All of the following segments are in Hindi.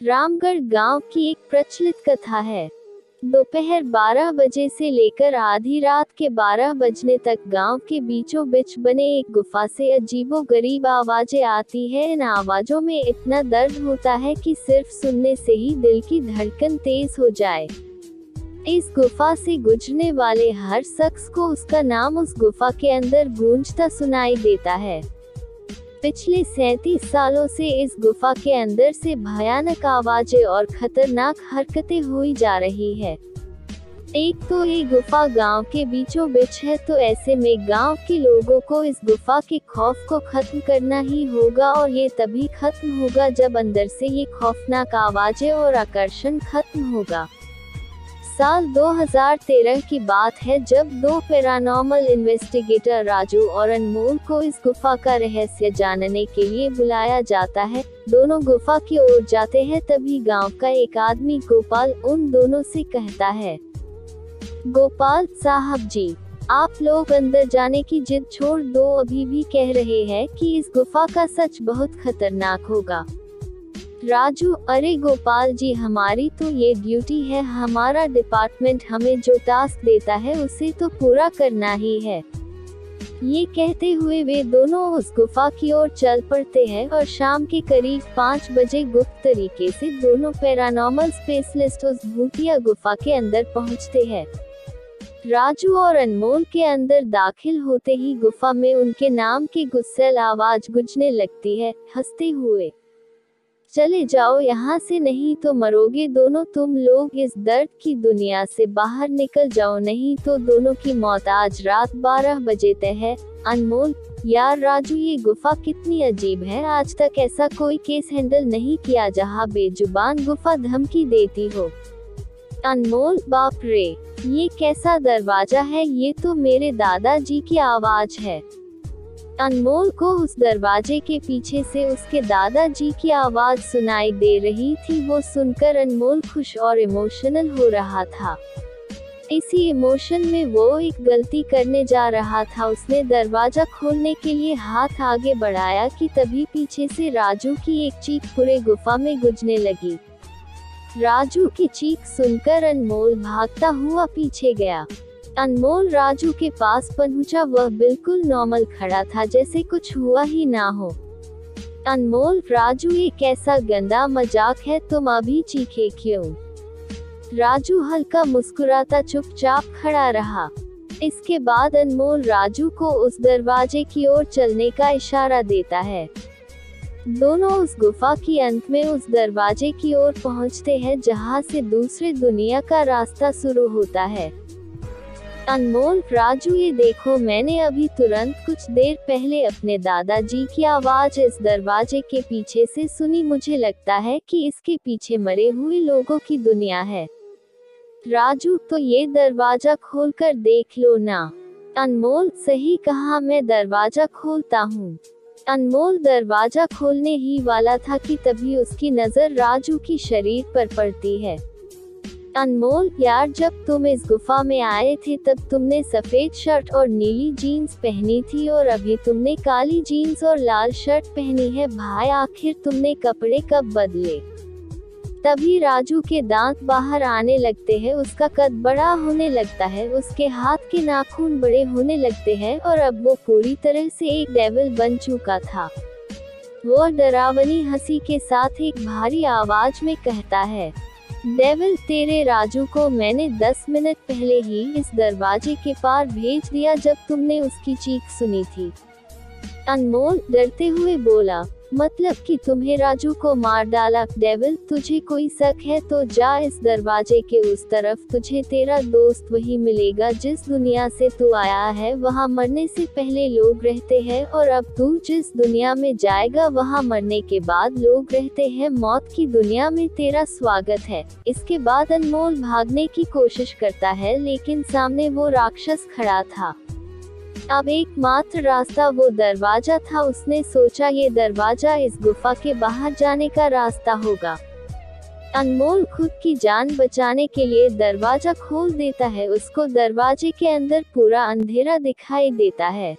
रामगढ़ गांव की एक प्रचलित कथा है। दोपहर 12 बजे से लेकर आधी रात के 12 बजने तक गांव के बीचों बीच बने एक गुफा से अजीबोगरीब आवाजें आती है। इन आवाजों में इतना दर्द होता है कि सिर्फ सुनने से ही दिल की धड़कन तेज हो जाए। इस गुफा से गुजरने वाले हर शख्स को उसका नाम उस गुफा के अंदर गूंजता सुनाई देता है। पिछले 37 सालों से इस गुफा के अंदर से भयानक आवाजें और खतरनाक हरकतें हुई जा रही है। एक तो ये गुफा गांव के बीचों बीच है, तो ऐसे में गांव के लोगों को इस गुफा के खौफ को खत्म करना ही होगा, और ये तभी खत्म होगा जब अंदर से ये खौफनाक आवाजें और आकर्षण खत्म होगा। साल 2013 की बात है, जब दो पैरानॉर्मल इन्वेस्टिगेटर राजू और अनमोल को इस गुफा का रहस्य जानने के लिए बुलाया जाता है। दोनों गुफा की ओर जाते हैं, तभी गांव का एक आदमी गोपाल उन दोनों से कहता है, गोपाल साहब जी, आप लोग अंदर जाने की जिद छोड़ दो, अभी भी कह रहे हैं कि इस गुफा का सच बहुत खतरनाक होगा। राजू, अरे गोपाल जी, हमारी तो ये ड्यूटी है, हमारा डिपार्टमेंट हमें जो टास्क देता है उसे तो पूरा करना ही है। ये कहते हुए वे दोनों उस गुफा की ओर चल पड़ते हैं, और शाम के करीब 5 बजे गुप्त तरीके से दोनों पैरानॉर्मल स्पेशलिस्ट उस भूतिया गुफा के अंदर पहुंचते हैं। राजू और अनमोल के अंदर दाखिल होते ही गुफा में उनके नाम की गुस्सैल आवाज गूंजने लगती है, हंसते हुए, चले जाओ यहाँ से, नहीं तो मरोगे दोनों तुम लोग, इस दर्द की दुनिया से बाहर निकल जाओ, नहीं तो दोनों की मौत आज रात 12 बजे तय है। अनमोल, यार राजू, ये गुफा कितनी अजीब है, आज तक ऐसा कोई केस हैंडल नहीं किया जहाँ बेजुबान गुफा धमकी देती हो। अनमोल, बाप रे, ये कैसा दरवाजा है, ये तो मेरे दादाजी की आवाज है। अनमोल को उस दरवाजे के पीछे से उसके दादाजी की आवाज सुनाई दे रही थी। वो सुनकर अनमोल खुश और इमोशनल हो रहा था। इसी इमोशन में वो एक गलती करने जा रहा था। उसने दरवाजा खोलने के लिए हाथ आगे बढ़ाया कि तभी पीछे से राजू की एक चीख पूरे गुफा में गूंजने लगी। राजू की चीख सुनकर अनमोल भागता हुआ पीछे गया। अनमोल राजू के पास पहुंचा, वह बिल्कुल नॉर्मल खड़ा था, जैसे कुछ हुआ ही ना हो। अनमोल, राजू, ये कैसा गंदा मजाक है, तुम अभी चीखे क्यों? राजू हल्का मुस्कुराता चुपचाप खड़ा रहा। इसके बाद अनमोल राजू को उस दरवाजे की ओर चलने का इशारा देता है। दोनों उस गुफा की अंत में उस दरवाजे की ओर पहुंचते हैं, जहां से दूसरे दुनिया का रास्ता शुरू होता है। अनमोल, राजू, ये देखो, मैंने अभी तुरंत कुछ देर पहले अपने दादाजी की आवाज इस दरवाजे के पीछे से सुनी। मुझे लगता है कि इसके पीछे मरे हुए लोगों की दुनिया है। राजू, तो ये दरवाजा खोलकर देख लो ना। अनमोल, सही कहा, मैं दरवाजा खोलता हूँ। अनमोल दरवाजा खोलने ही वाला था कि तभी उसकी नजर राजू की शरीर पर पड़ती है। अनमोल, यार, जब तुम इस गुफा में आए थे तब तुमने सफेद शर्ट और नीली जीन्स पहनी थी, और अभी तुमने काली जीन्स और लाल शर्ट पहनी है। भाई, आखिर तुमने कपड़े कब बदले? तभी राजू के दांत बाहर आने लगते हैं, उसका कद बड़ा होने लगता है, उसके हाथ के नाखून बड़े होने लगते हैं, और अब वो पूरी तरह से एक डेविल बन चुका था। वो डरावनी हंसी के साथ एक भारी आवाज में कहता है, डेविल, तेरे राजू को मैंने 10 मिनट पहले ही इस दरवाजे के पार भेज दिया जब तुमने उसकी चीख सुनी थी। अनमोल डरते हुए बोला, मतलब कि तुम्हें राजू को मार डाला? डेविल, तुझे कोई शक है तो जा इस दरवाजे के उस तरफ, तुझे तेरा दोस्त वही मिलेगा जिस दुनिया से तू आया है। वहाँ मरने से पहले लोग रहते हैं, और अब तू जिस दुनिया में जाएगा वहाँ मरने के बाद लोग रहते हैं। मौत की दुनिया में तेरा स्वागत है। इसके बाद अनमोल भागने की कोशिश करता है, लेकिन सामने वो राक्षस खड़ा था। अब एकमात्र रास्ता वो दरवाजा था। उसने सोचा ये दरवाजा इस गुफा के बाहर जाने का रास्ता होगा। अनमोल खुद की जान बचाने के लिए दरवाजा खोल देता है। उसको दरवाजे के अंदर पूरा अंधेरा दिखाई देता है।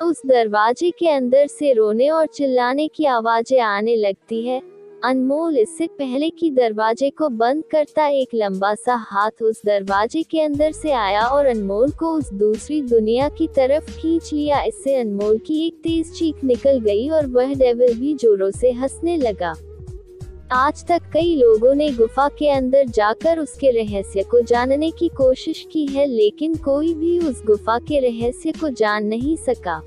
उस दरवाजे के अंदर से रोने और चिल्लाने की आवाजें आने लगती है। अनमोल इससे पहले कि दरवाजे को बंद करता एक लंबा सा हाथ उस दरवाजे के अंदर से आया और अनमोल को उस दूसरी दुनिया की तरफ खींच लिया। इससे अनमोल की एक तेज चीख निकल गई और वह डेविल भी जोरों से हंसने लगा। आज तक कई लोगों ने गुफा के अंदर जाकर उसके रहस्य को जानने की कोशिश की है, लेकिन कोई भी उस गुफा के रहस्य को जान नहीं सका।